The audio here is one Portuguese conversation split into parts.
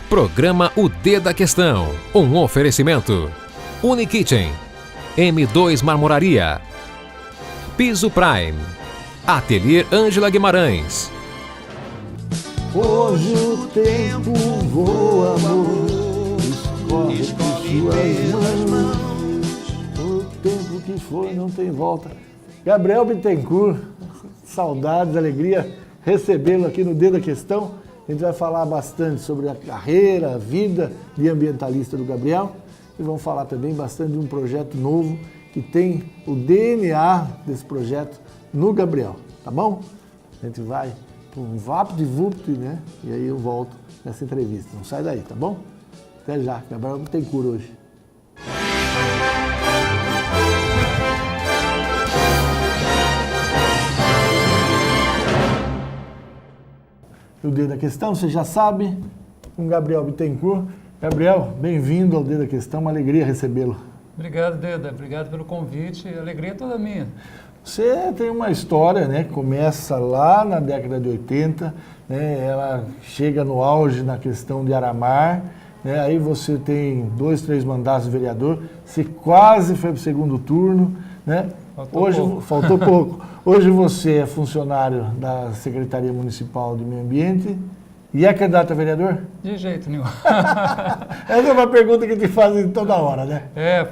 Programa O D da Questão. Um oferecimento. Unikitchen. M2 Marmoraria. Piso Prime. Ateliê Ângela Guimarães. Hoje o tempo voa, amor, escorre por suas mãos. O tempo que foi não tem volta. Gabriel Bittencourt, saudades, alegria recebê-lo aqui no D da Questão. A gente vai falar bastante sobre a carreira, a vida de ambientalista do Gabriel e vamos falar também bastante de um projeto novo que tem o DNA desse projeto no Gabriel, tá bom? A gente vai para um vapt-vupt, né? E aí eu volto nessa entrevista. Não sai daí, tá bom? Até já. Gabriel Bittencourt hoje. O D da Questão, você já sabe, com Gabriel Bittencourt. Gabriel, bem-vindo ao D da Questão, uma alegria recebê-lo. Obrigado, Deda, obrigado pelo convite, a alegria é toda minha. Você tem uma história, né, que começa lá na década de 80, né, ela chega no auge na questão de Aramar, né, aí você tem 2, 3 mandatos de vereador, você quase foi para o segundo turno, né? Faltou pouco. Hoje você é funcionário da Secretaria Municipal de Meio Ambiente e é candidato a vereador? De jeito nenhum. Essa é uma pergunta que te fazem toda hora, né?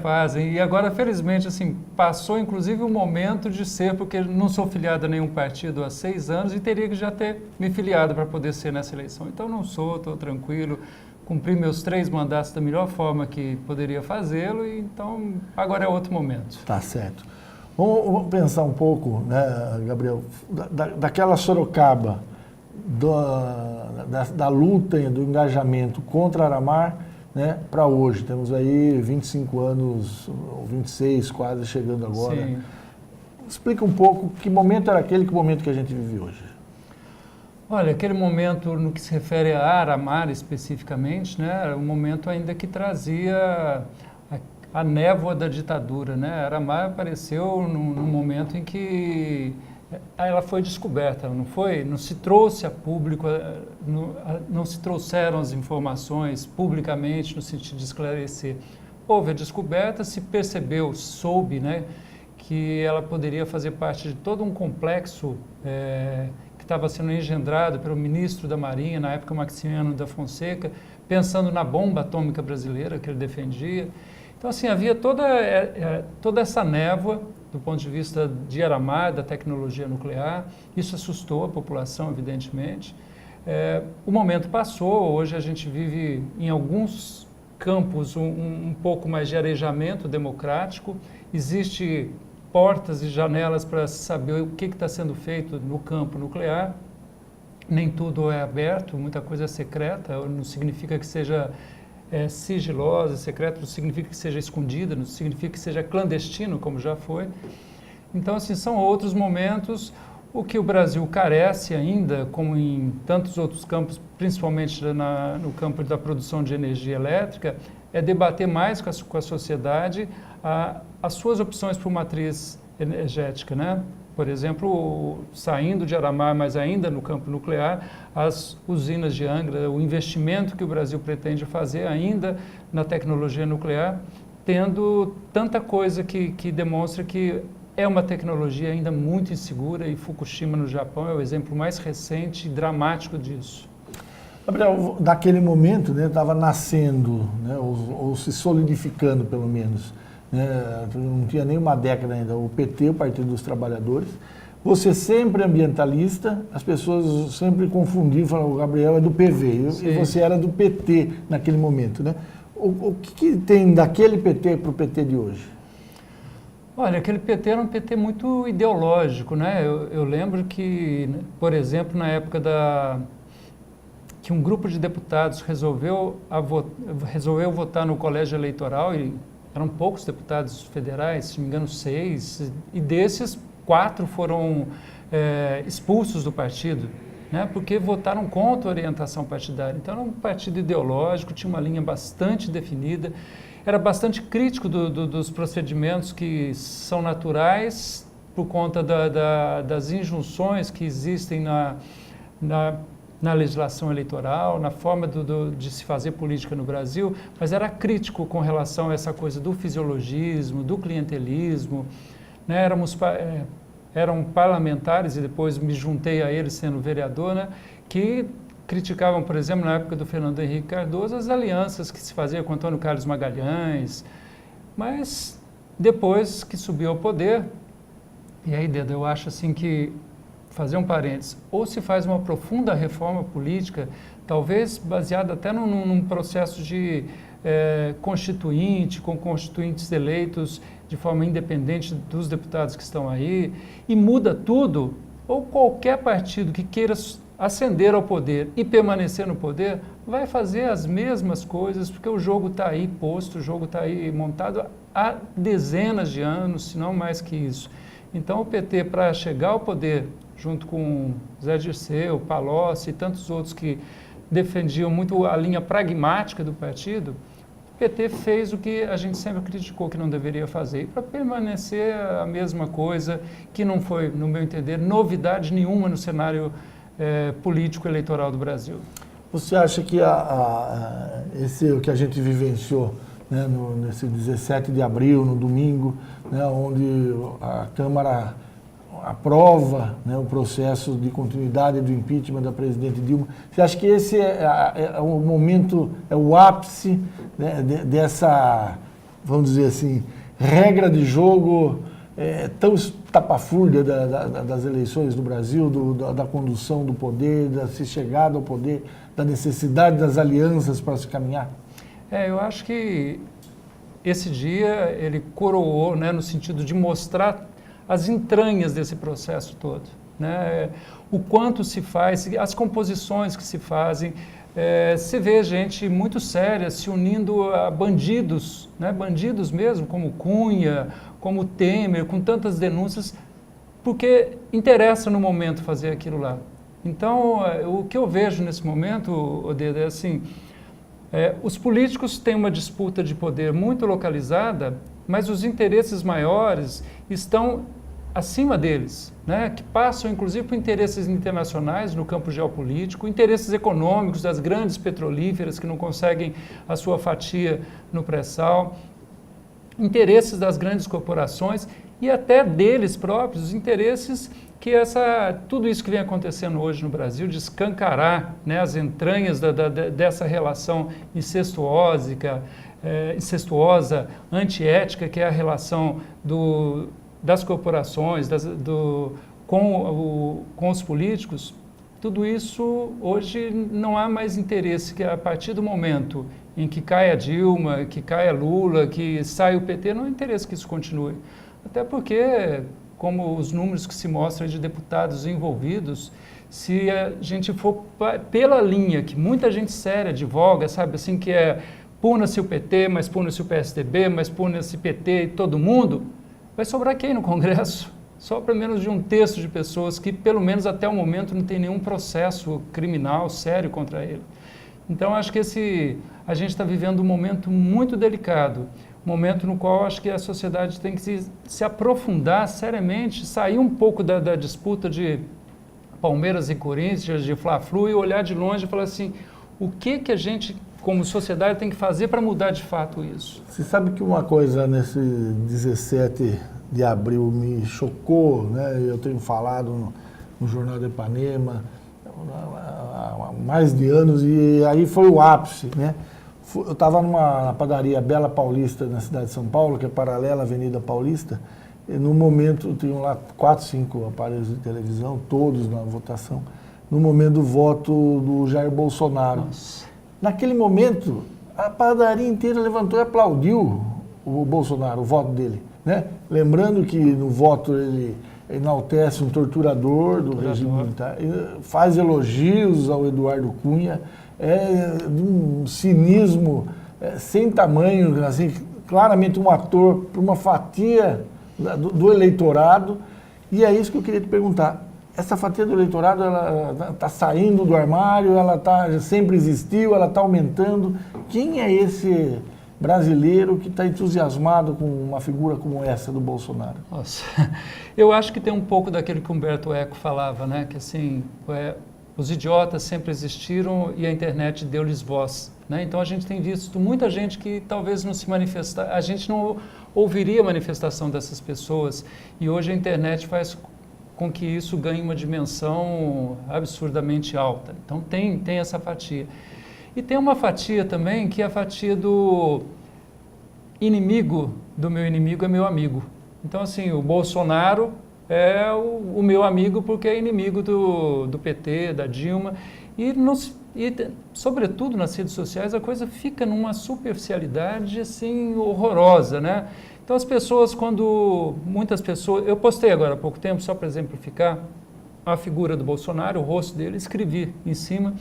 Fazem. E agora, felizmente, assim, passou inclusive o momento de ser, porque não sou filiado a nenhum partido há 6 anos e teria que já ter me filiado para poder ser nessa eleição. Então não sou, estou tranquilo, cumpri meus 3 mandatos da melhor forma que poderia fazê-lo e então agora é outro momento. Tá certo. Vamos pensar um pouco, né, Gabriel, daquela Sorocaba, da luta, do engajamento contra Aramar, né, para hoje. Temos aí 25 anos, ou 26 quase chegando agora. Sim. Explica um pouco que momento era aquele, que momento que a gente vive hoje. Olha, aquele momento no que se refere a Aramar especificamente, né, era um momento ainda que trazia a névoa da ditadura, né? Aramar apareceu num momento em que ela foi descoberta, não foi? Não se trouxe a público, não se trouxeram as informações publicamente no sentido de esclarecer. Houve a descoberta, se percebeu, soube, né, que ela poderia fazer parte de todo um complexo que estava sendo engendrado pelo ministro da Marinha, na época Maximiano da Fonseca, pensando na bomba atômica brasileira que ele defendia. Então, assim, havia toda essa névoa do ponto de vista de Aramar, da tecnologia nuclear. Isso assustou a população, evidentemente. O momento passou, hoje a gente vive em alguns campos um pouco mais de arejamento democrático. Existem portas e janelas para saber o que está sendo feito no campo nuclear. Nem tudo é aberto, muita coisa é secreta, não significa que seja sigilosa, secreta, não significa que seja escondida, não significa que seja clandestino, como já foi. Então, assim, são outros momentos. O que o Brasil carece ainda, como em tantos outros campos, principalmente no campo da produção de energia elétrica, é debater mais com a sociedade as suas opções por matriz energética, né? Por exemplo, saindo de Aramar, mas ainda no campo nuclear, as usinas de Angra, o investimento que o Brasil pretende fazer ainda na tecnologia nuclear, tendo tanta coisa que demonstra que é uma tecnologia ainda muito insegura e Fukushima no Japão é o exemplo mais recente e dramático disso. Gabriel, daquele momento, né, estava nascendo, né, ou se solidificando pelo menos, não tinha nem uma década ainda, o PT, o Partido dos Trabalhadores. Você sempre ambientalista, as pessoas sempre confundiam, falavam, o Gabriel é do PV, e você era do PT naquele momento, né? O que tem daquele PT para o PT de hoje? Olha, aquele PT era um PT muito ideológico, né? Eu lembro que, por exemplo, na época que um grupo de deputados resolveu votar no colégio eleitoral, e eram poucos deputados federais, se não me engano 6, e desses 4 foram expulsos do partido, né, porque votaram contra a orientação partidária. Então era um partido ideológico, tinha uma linha bastante definida, era bastante crítico dos procedimentos que são naturais por conta das injunções que existem na legislação eleitoral, na forma de se fazer política no Brasil, mas era crítico com relação a essa coisa do fisiologismo, do clientelismo, né? Eram parlamentares, e depois me juntei a eles sendo vereador, né? Que criticavam, por exemplo, na época do Fernando Henrique Cardoso, as alianças que se faziam com Antônio Carlos Magalhães, mas depois que subiu ao poder, e aí, Deda, eu acho assim que, fazer um parênteses, ou se faz uma profunda reforma política, talvez baseada até num processo de constituinte, com constituintes eleitos de forma independente dos deputados que estão aí, e muda tudo, ou qualquer partido que queira ascender ao poder e permanecer no poder, vai fazer as mesmas coisas, porque o jogo está aí posto, o jogo está aí montado há dezenas de anos, se não mais que isso. Então o PT, para chegar ao poder, junto com Zé Dirceu, Palocci e tantos outros que defendiam muito a linha pragmática do partido, o PT fez o que a gente sempre criticou que não deveria fazer, e para permanecer a mesma coisa, que não foi, no meu entender, novidade nenhuma no cenário político eleitoral do Brasil. Você acha que o que a gente vivenciou, né, nesse 17 de abril, no domingo, né, onde a Câmara aprova, né, o processo de continuidade do impeachment da presidente Dilma, você acha que esse é o momento, é o ápice, né, dessa, vamos dizer assim, regra de jogo tão estapafúrdia das eleições do Brasil, da condução do poder, da se chegada ao poder, da necessidade das alianças para se caminhar? Eu acho que esse dia ele coroou, né, no sentido de mostrar as entranhas desse processo todo, né? O quanto se faz, as composições que se fazem, se vê gente muito séria se unindo a bandidos, né? Bandidos mesmo, como Cunha, como Temer, com tantas denúncias, porque interessa no momento fazer aquilo lá. Então, o que eu vejo nesse momento, Odeda, é assim, os políticos têm uma disputa de poder muito localizada, mas os interesses maiores estão acima deles, né? Que passam inclusive por interesses internacionais no campo geopolítico, interesses econômicos das grandes petrolíferas que não conseguem a sua fatia no pré-sal, interesses das grandes corporações e até deles próprios, os interesses que tudo isso que vem acontecendo hoje no Brasil, de escancarar, né, as entranhas dessa relação incestuosa, antiética, que é a relação das corporações, com os políticos, tudo isso hoje não há mais interesse, que a partir do momento em que cai a Dilma, que cai a Lula, que sai o PT, não há interesse que isso continue. Até porque, como os números que se mostram de deputados envolvidos, se a gente for pela linha que muita gente séria advoga, sabe, assim, que puna-se o PT, mas puna-se o PSDB, mas puna-se PT e todo mundo, vai sobrar quem no Congresso? Sobra menos de um terço de pessoas que, pelo menos até o momento, não tem nenhum processo criminal sério contra ele. Então, acho que a gente está vivendo um momento muito delicado, um momento no qual acho que a sociedade tem que se aprofundar seriamente, sair um pouco da disputa de Palmeiras e Corinthians, de Fla-Flu, e olhar de longe e falar assim, o que a gente, como sociedade, tem que fazer para mudar de fato isso? Você sabe que uma coisa nesse 17 de abril me chocou, né? Eu tenho falado no Jornal de Ipanema há mais de anos, e aí foi o ápice, né? Eu estava na padaria Bela Paulista, na cidade de São Paulo, que é paralela à Avenida Paulista, e no momento, tinham lá 4, 5 aparelhos de televisão, todos na votação, no momento do voto do Jair Bolsonaro. Nossa. Naquele momento, a padaria inteira levantou e aplaudiu o Bolsonaro, o voto dele, né? Lembrando que no voto ele enaltece um torturador do regime militar, faz elogios ao Eduardo Cunha, de um cinismo sem tamanho, assim, claramente um ator para uma fatia do eleitorado, e é isso que eu queria te perguntar. Essa fatia do eleitorado, ela está saindo do armário, ela sempre existiu, ela está aumentando. Quem é esse brasileiro que está entusiasmado com uma figura como essa do Bolsonaro? Nossa, eu acho que tem um pouco daquilo que Humberto Eco falava, né? Que assim, Os idiotas sempre existiram e a internet deu-lhes voz, né? Então a gente tem visto muita gente que talvez não se manifesta, a gente não ouviria a manifestação dessas pessoas, e hoje a internet faz com que isso ganhe uma dimensão absurdamente alta. Então tem essa fatia. E tem uma fatia também que é a fatia do inimigo do meu inimigo é meu amigo. Então, assim, o Bolsonaro é o meu amigo porque é inimigo do PT, da Dilma. E, sobretudo, nas redes sociais, a coisa fica numa superficialidade, assim, horrorosa, né? Então, as pessoas, muitas pessoas... Eu postei agora há pouco tempo, só para exemplificar, a figura do Bolsonaro, o rosto dele, escrevi em cima,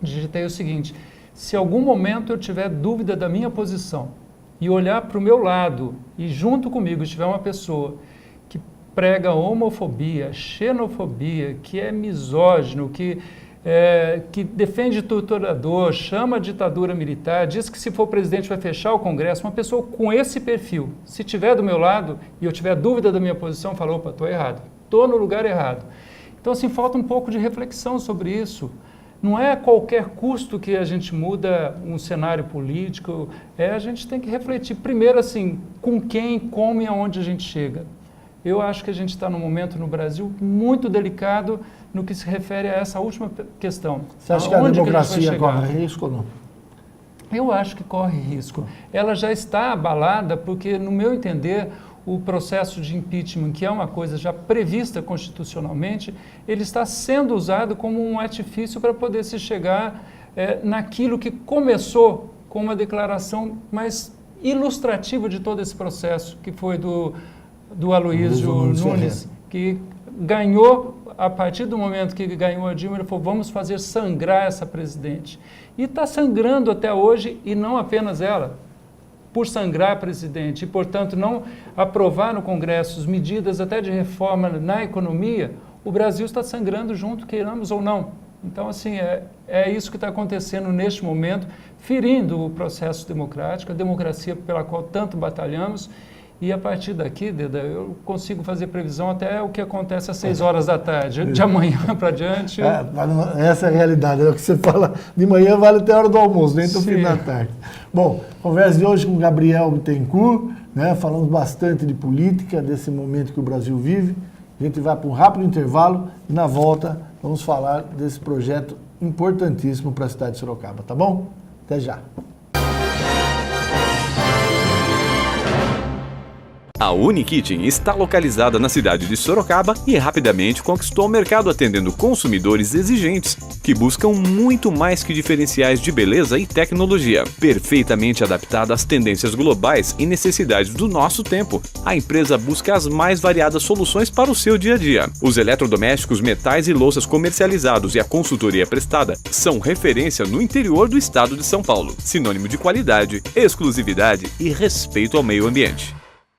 digitei o seguinte: se algum momento eu tiver dúvida da minha posição e olhar para o meu lado e junto comigo estiver uma pessoa que prega homofobia, xenofobia, que é misógino, que defende torturador, chama a ditadura militar, diz que se for presidente vai fechar o Congresso, uma pessoa com esse perfil, se estiver do meu lado e eu tiver dúvida da minha posição, fala, opa, estou errado, estou no lugar errado. Então, assim, falta um pouco de reflexão sobre isso. Não é a qualquer custo que a gente muda um cenário político, a gente tem que refletir primeiro, assim, com quem, como e aonde a gente chega. Eu acho que a gente está num momento no Brasil muito delicado no que se refere a essa última questão. Você acha que a democracia corre risco ou não? Eu acho que corre risco. Ela já está abalada porque, no meu entender, o processo de impeachment, que é uma coisa já prevista constitucionalmente, ele está sendo usado como um artifício para poder se chegar naquilo que começou com uma declaração mais ilustrativa de todo esse processo, que foi do Aloysio Nunes, que ganhou, a partir do momento que ganhou a Dilma, ele falou, vamos fazer sangrar essa presidente. E está sangrando até hoje, e não apenas ela, por sangrar a presidente e, portanto, não aprovar no Congresso medidas até de reforma na economia, o Brasil está sangrando junto, queiramos ou não. Então, assim, é isso que está acontecendo neste momento, ferindo o processo democrático, a democracia pela qual tanto batalhamos. E a partir daqui, Deda, eu consigo fazer previsão até o que acontece às 6 horas da tarde, de amanhã para diante. Essa é a realidade, é o que você fala de manhã, vale até a hora do almoço, nem do fim da tarde. Bom, conversa de hoje com Gabriel Bittencourt, né? Falamos bastante de política, desse momento que o Brasil vive. A gente vai para um rápido intervalo e na volta vamos falar desse projeto importantíssimo para a cidade de Sorocaba, tá bom? Até já. A Unikitchen está localizada na cidade de Sorocaba e rapidamente conquistou o mercado atendendo consumidores exigentes que buscam muito mais que diferenciais de beleza e tecnologia. Perfeitamente adaptada às tendências globais e necessidades do nosso tempo, a empresa busca as mais variadas soluções para o seu dia a dia. Os eletrodomésticos, metais e louças comercializados e a consultoria prestada são referência no interior do estado de São Paulo, sinônimo de qualidade, exclusividade e respeito ao meio ambiente.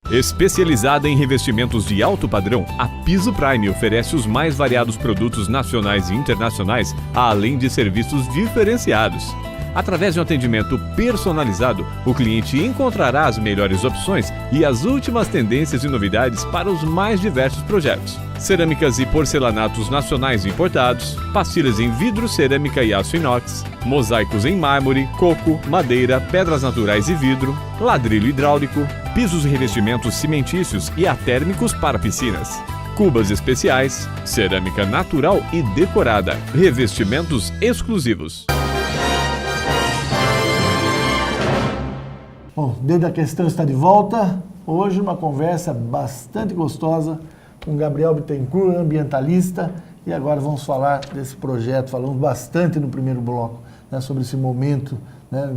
Especializada em revestimentos de alto padrão, a Piso Prime oferece os mais variados produtos nacionais e internacionais, além de serviços diferenciados. Através de um atendimento personalizado, o cliente encontrará as melhores opções e as últimas tendências e novidades para os mais diversos projetos. Cerâmicas e porcelanatos nacionais e importados, pastilhas em vidro, cerâmica e aço inox, mosaicos em mármore, coco, madeira, pedras naturais e vidro, ladrilho hidráulico, pisos e revestimentos cimentícios e atérmicos para piscinas. Cubas especiais, cerâmica natural e decorada, revestimentos exclusivos. Bom, Desde a Questão está de volta. Hoje uma conversa bastante gostosa com Gabriel Bittencourt, ambientalista. E agora vamos falar desse projeto. Falamos bastante no primeiro bloco, né, sobre esse momento, né,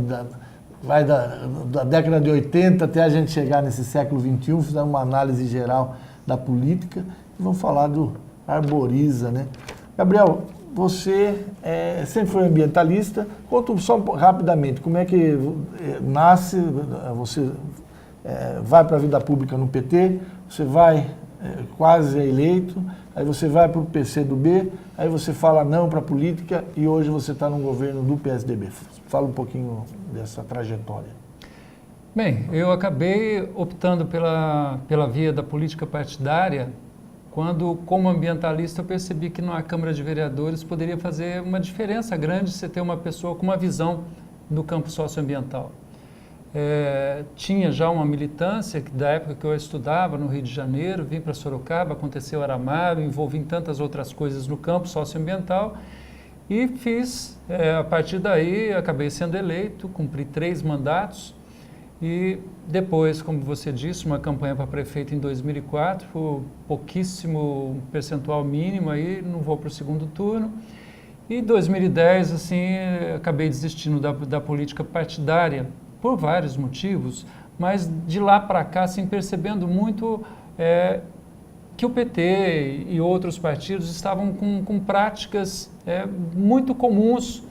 vai da década de 80 até a gente chegar nesse século XXI. Fizemos uma análise geral da política e vamos falar do Arboriza, né? Gabriel, você sempre foi ambientalista. Conta só rapidamente como é que nasce, você vai para a vida pública no PT, você vai quase eleito, aí você vai para o PCdoB, aí você fala não para a política e hoje você está no governo do PSDB. Fala um pouquinho dessa trajetória. Bem, eu acabei optando pela via da política partidária quando, como ambientalista, eu percebi que na Câmara de Vereadores poderia fazer uma diferença grande você ter uma pessoa com uma visão no campo socioambiental. Tinha já uma militância que, da época que eu estudava no Rio de Janeiro, vim para Sorocaba, aconteceu Aramar, me envolvi em tantas outras coisas no campo socioambiental e fiz, a partir daí, acabei sendo eleito, cumpri 3 mandatos e depois, como você disse, uma campanha para prefeito em 2004, por pouquíssimo, um percentual mínimo, aí não vou para o segundo turno. E em 2010, assim, acabei desistindo da política partidária, por vários motivos, mas de lá para cá, assim, percebendo muito que o PT e outros partidos estavam com práticas muito comuns,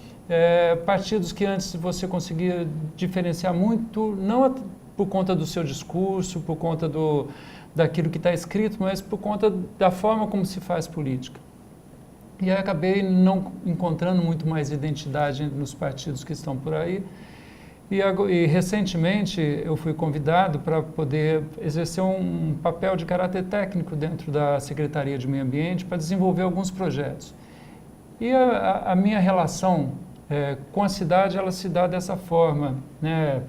partidos que antes você conseguia diferenciar muito, não por conta do seu discurso, por conta daquilo que está escrito, mas por conta da forma como se faz política. E aí acabei não encontrando muito mais identidade nos partidos que estão por aí. E recentemente eu fui convidado para poder exercer um papel de caráter técnico dentro da Secretaria de Meio Ambiente para desenvolver alguns projetos. E a minha relação com a cidade, ela se dá dessa forma, né?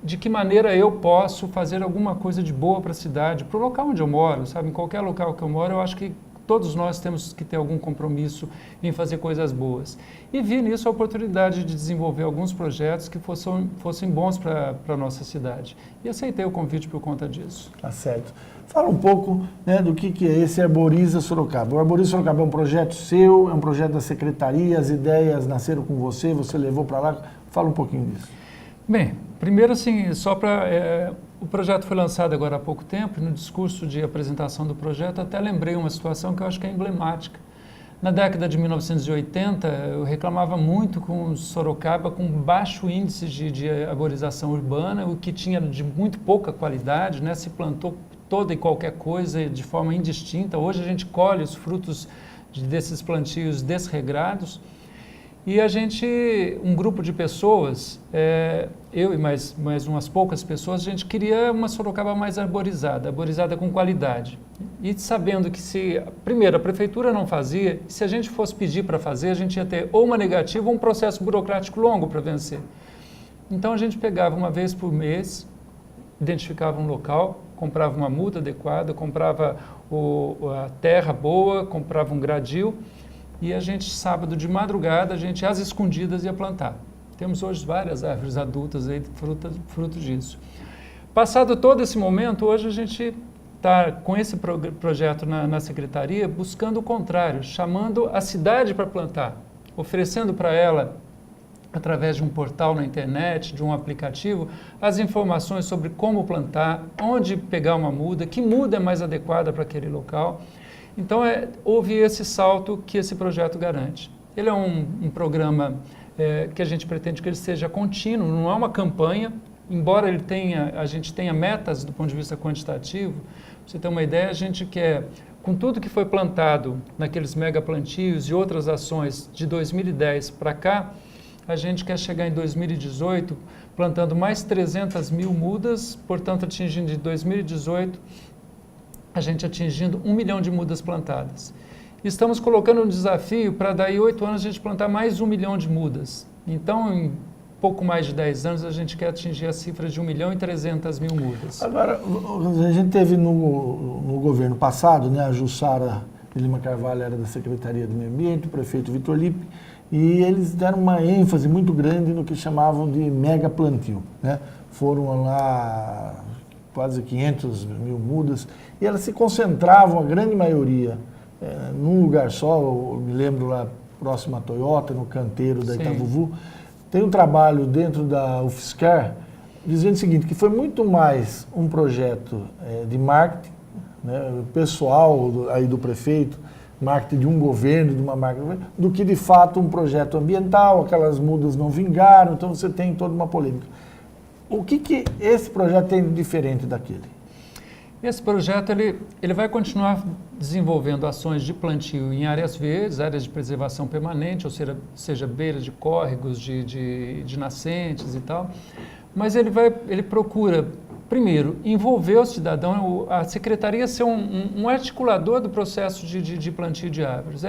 De que maneira eu posso fazer alguma coisa de boa para a cidade, para o local onde eu moro, sabe? Em qualquer local que eu moro, eu acho que todos nós temos que ter algum compromisso em fazer coisas boas. E vi nisso a oportunidade de desenvolver alguns projetos que fossem bons para a nossa cidade. E aceitei o convite por conta disso. Tá certo. Fala um pouco, né, do que é esse Arboriza Sorocaba. O Arboriza Sorocaba é um projeto seu, é um projeto da secretaria, as ideias nasceram com você levou para lá. Fala um pouquinho disso. Bem, primeiro assim, o projeto foi lançado agora há pouco tempo, no discurso de apresentação do projeto até lembrei uma situação que eu acho que é emblemática. Na década de 1980, eu reclamava muito com Sorocaba com baixo índice de arborização urbana, o que tinha de muito pouca qualidade, né? Se plantou toda e qualquer coisa de forma indistinta. Hoje a gente colhe os frutos desses plantios desregrados. E um grupo de pessoas, eu e mais umas poucas pessoas, a gente queria uma Sorocaba mais arborizada com qualidade. E sabendo que primeiro, a prefeitura não fazia, se a gente fosse pedir para fazer, a gente ia ter ou uma negativa ou um processo burocrático longo para vencer. Então a gente pegava uma vez por mês, identificava um local, comprava uma muda adequada, comprava a terra boa, comprava um gradil, e a gente, sábado de madrugada, às escondidas ia plantar. Temos hoje várias árvores adultas aí, fruto disso. Passado todo esse momento, hoje a gente está com esse projeto na secretaria buscando o contrário, chamando a cidade para plantar, oferecendo para ela, através de um portal na internet, de um aplicativo, as informações sobre como plantar, onde pegar uma muda, que muda é mais adequada para aquele local. Então, houve esse salto que esse projeto garante. Ele é um programa que a gente pretende que ele seja contínuo, não é uma campanha, embora a gente tenha metas do ponto de vista quantitativo. Para você ter uma ideia, a gente quer, com tudo que foi plantado naqueles mega plantios e outras ações de 2010 para cá, a gente quer chegar em 2018 plantando mais 300 mil mudas, portanto, atingindo em 2018 a gente atingindo 1 milhão de mudas plantadas. Estamos colocando um desafio para daí 8 anos a gente plantar mais 1 milhão de mudas. Então, em pouco mais de 10 anos, a gente quer atingir a cifra de 1 milhão e 300 mil mudas. Agora, a gente teve no governo passado, né, a Jussara de Lima Carvalho era da Secretaria do Meio Ambiente, o prefeito Vitor Lippe, e eles deram uma ênfase muito grande no que chamavam de mega plantio, né? Foram lá quase 500 mil mudas, e elas se concentravam, a grande maioria, num lugar só. Eu me lembro lá próximo à Toyota, no canteiro da Itavuvu. Tem um trabalho dentro da UFSCar dizendo o seguinte, que foi muito mais um projeto de marketing, né, pessoal aí do prefeito, marketing de um governo, de uma marca, do que de fato um projeto ambiental. Aquelas mudas não vingaram, então você tem toda uma polêmica. O que esse projeto tem de diferente daquele? Esse projeto ele vai continuar desenvolvendo ações de plantio em áreas verdes, áreas de preservação permanente, ou seja beiras de córregos, de nascentes e tal, mas ele procura primeiro, envolver o cidadão, a secretaria ser um articulador do processo de plantio de árvores.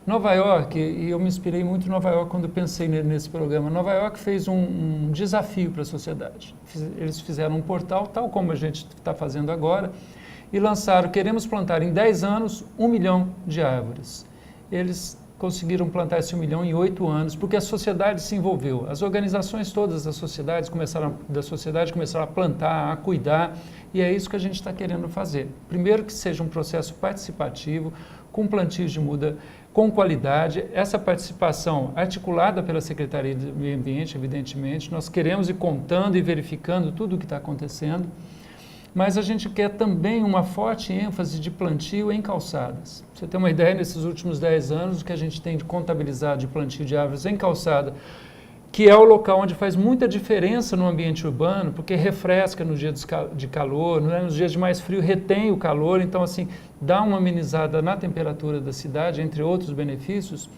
Nova York, e eu me inspirei muito em Nova York quando pensei nesse programa, Nova York fez um desafio para a sociedade. Eles fizeram um portal, tal como a gente está fazendo agora, e lançaram, queremos plantar em 10 anos 1 milhão de árvores. Eles conseguiram plantar esse 1 milhão em 8 anos, porque a sociedade se envolveu. As organizações todas da sociedade começaram a plantar, a cuidar, e é isso que a gente está querendo fazer. Primeiro, que seja um processo participativo, com plantios de muda com qualidade, essa participação articulada pela Secretaria do Meio Ambiente, evidentemente, nós queremos ir contando e verificando tudo o que está acontecendo, mas a gente quer também uma forte ênfase de plantio em calçadas. Pra você ter uma ideia, nesses últimos 10 anos, o que a gente tem de contabilizado de plantio de árvores em calçada, que é o local onde faz muita diferença no ambiente urbano, porque refresca no dia de calor, nos dias de mais frio retém o calor, então assim, dá uma amenizada na temperatura da cidade, entre outros benefícios,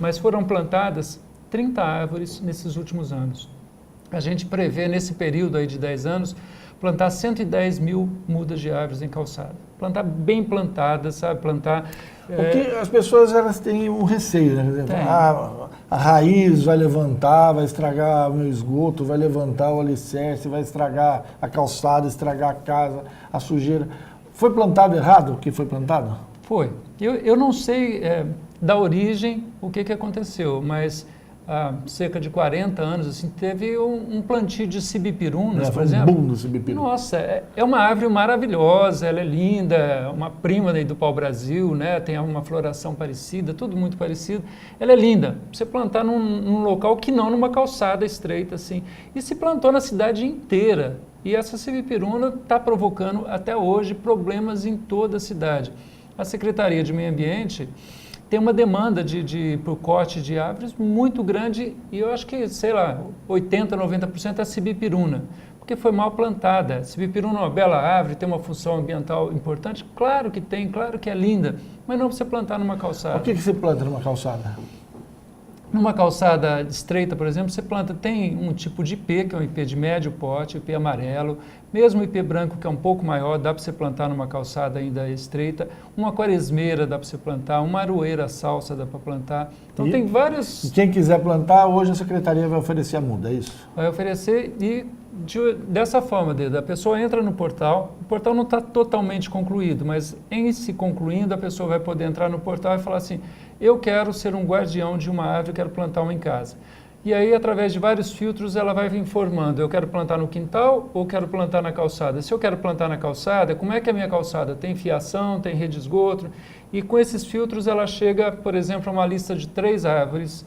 mas foram plantadas 30 árvores nesses últimos anos. A gente prevê, nesse período aí de 10 anos, plantar 110 mil mudas de árvores em calçada. Plantar bem plantadas, sabe? Plantar... Porque as pessoas elas têm um receio, né? A raiz vai levantar, vai estragar o meu esgoto, vai levantar o alicerce, vai estragar a calçada, estragar a casa, a sujeira. Foi plantado errado o que foi plantado? Foi. Eu não sei da origem o que aconteceu, mas há cerca de 40 anos assim, teve um plantio de cibipirunas, por exemplo. Um boom do cibipiru. Nossa, é uma árvore maravilhosa, ela é linda, é uma prima daí do pau-brasil, né? Tem uma floração parecida, tudo muito parecido. Ela é linda. Você plantar num local que não numa calçada estreita assim. E se plantou na cidade inteira. E essa cibipiruna está provocando até hoje problemas em toda a cidade. A Secretaria de Meio Ambiente tem uma demanda por corte de árvores muito grande e eu acho que, sei lá, 80%, 90% é cibipiruna, porque foi mal plantada. Cibipiruna é uma bela árvore, tem uma função ambiental importante? Claro que tem, claro que é linda, mas não para você plantar numa calçada. O que você planta numa calçada? Numa calçada estreita, por exemplo, tem um tipo de ipê, que é um ipê de médio porte, ipê amarelo, mesmo o ipê branco, que é um pouco maior, dá para você plantar numa calçada ainda estreita, uma quaresmeira dá para você plantar, uma aroeira salsa dá para plantar. Então tem vários... E quem quiser plantar, hoje a Secretaria vai oferecer a muda, é isso? Vai oferecer e dessa forma, a pessoa entra no portal, o portal não está totalmente concluído, mas em se concluindo, a pessoa vai poder entrar no portal e falar assim, eu quero ser um guardião de uma árvore, eu quero plantar uma em casa. E aí, através de vários filtros, ela vai informando, eu quero plantar no quintal ou quero plantar na calçada. Se eu quero plantar na calçada, como é que é a minha calçada? Tem fiação, tem rede de esgoto? E com esses filtros, ela chega, por exemplo, a uma lista de 3 árvores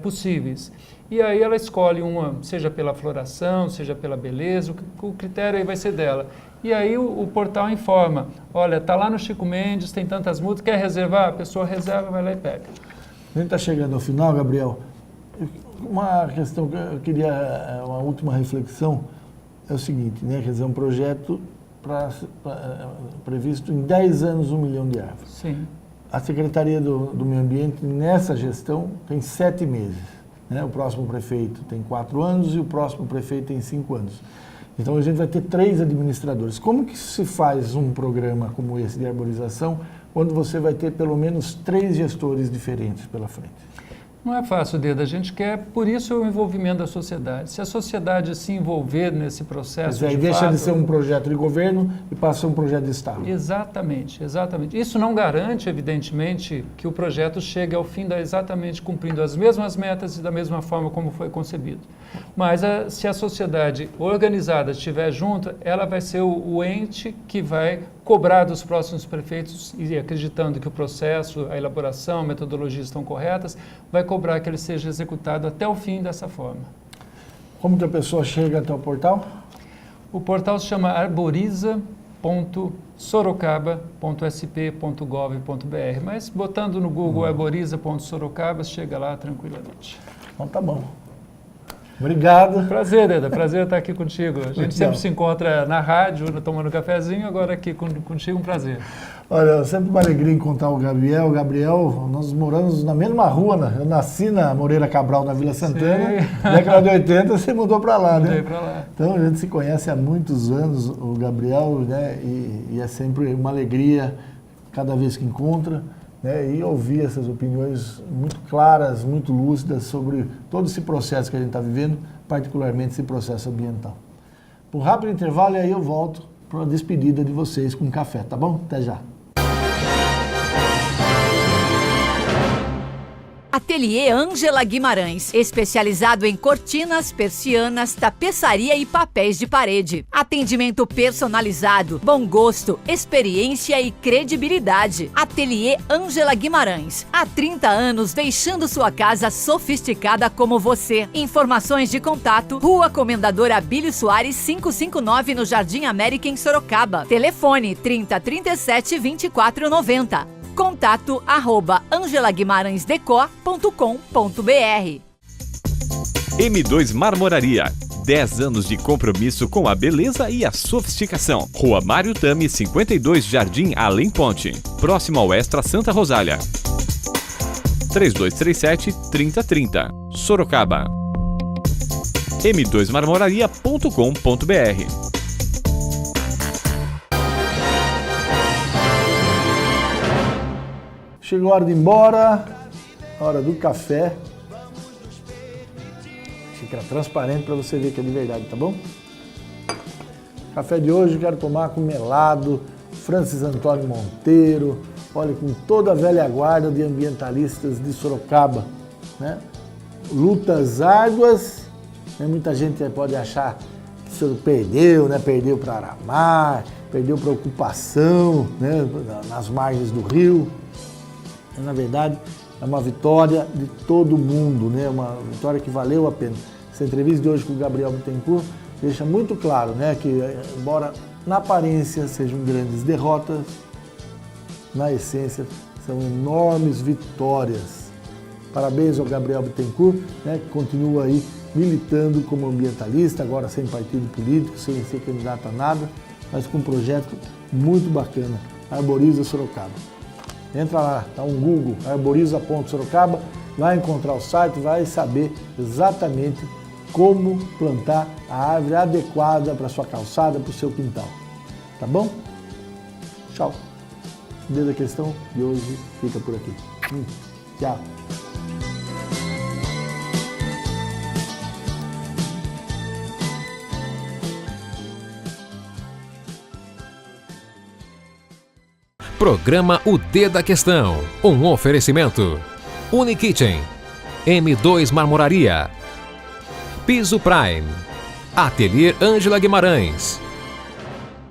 possíveis. E aí ela escolhe uma, seja pela floração, seja pela beleza, o critério aí vai ser dela. E aí o portal informa, olha, está lá no Chico Mendes, tem tantas mudas, quer reservar? A pessoa reserva, vai lá e pega. A gente está chegando ao final, Gabriel. Uma questão que eu queria, uma última reflexão, é o seguinte, né? Quer dizer, um projeto previsto em 10 anos 1 milhão de árvores. Sim. A Secretaria do Meio Ambiente, nessa gestão, tem 7 meses. Né? O próximo prefeito tem 4 anos e o próximo prefeito tem 5 anos. Então a gente vai ter 3 administradores. Como que se faz um programa como esse de arborização, quando você vai ter pelo menos 3 gestores diferentes pela frente? Não é fácil, Deda. A gente quer, por isso, o envolvimento da sociedade. Se a sociedade se envolver nesse processo, deixa de ser um projeto de governo e passa a ser um projeto de Estado. Exatamente, exatamente. Isso não garante, evidentemente, que o projeto chegue ao fim exatamente cumprindo as mesmas metas e da mesma forma como foi concebido. Mas se a sociedade organizada estiver junto, ela vai ser o ente que vai cobrar dos próximos prefeitos e acreditando que o processo, a elaboração, a metodologia estão corretas, vai cobrar que ele seja executado até o fim dessa forma. Como que a pessoa chega até o portal? O portal se chama arboriza.sorocaba.sp.gov.br, mas botando no Google arboriza.sorocaba, chega lá tranquilamente. Então tá bom. Obrigado. Prazer, Deda. Prazer estar aqui contigo. A gente Muito sempre bom. se encontra na rádio, tomando um cafezinho, agora aqui contigo um prazer. Olha, sempre uma alegria encontrar o Gabriel. Gabriel, nós moramos na mesma rua, né? Eu nasci na Moreira Cabral, na Vila Santana. Na década de 80 você mudou para lá, né? Mudei para lá. Então a gente se conhece há muitos anos, o Gabriel, né? E é sempre uma alegria cada vez que encontra, né? E ouvir essas opiniões muito claras, muito lúcidas sobre todo esse processo que a gente está vivendo, particularmente esse processo ambiental. Por um rápido intervalo e aí eu volto para a despedida de vocês com um café, tá bom? Até já. Ateliê Ângela Guimarães, especializado em cortinas, persianas, tapeçaria e papéis de parede. Atendimento personalizado, bom gosto, experiência e credibilidade. Ateliê Ângela Guimarães, há 30 anos deixando sua casa sofisticada como você. Informações de contato, Rua Comendador Abílio Soares 559 no Jardim América em Sorocaba. Telefone 3037 2490. Contato @angelaguimarãesdecor.com.br. M2 Marmoraria. 10 anos de compromisso com a beleza e a sofisticação. Rua Mário Tami, 52, Jardim Além Ponte. Próximo ao Extra Santa Rosália. 3237-3030. Sorocaba. m2marmoraria.com.br. Chegou a hora de ir embora, a hora do café. Fica transparente para você ver que é de verdade, tá bom? Café de hoje eu quero tomar com Melado, Francis Antônio Monteiro, olha, com toda a velha guarda de ambientalistas de Sorocaba, né? Lutas árduas, né? Muita gente pode achar que o senhor perdeu, né? Perdeu para Aramar, perdeu para ocupação, né? Nas margens do rio. Na verdade, é uma vitória de todo mundo, né? Uma vitória que valeu a pena. Essa entrevista de hoje com o Gabriel Bittencourt deixa muito claro, né, que, embora na aparência sejam grandes derrotas, na essência são enormes vitórias. Parabéns ao Gabriel Bittencourt, né, que continua aí militando como ambientalista, agora sem partido político, sem ser candidato a nada, mas com um projeto muito bacana, Arboriza Sorocaba. Entra lá, dá um Google, arboriza.sorocaba, vai encontrar o site, vai saber exatamente como plantar a árvore adequada para a sua calçada, para o seu quintal. Tá bom? Tchau. O Dedo da Questão de hoje fica por aqui. Tchau. Programa O D da Questão. Um oferecimento. Unikitchen. M2 Marmoraria. Piso Prime. Ateliê Ângela Guimarães.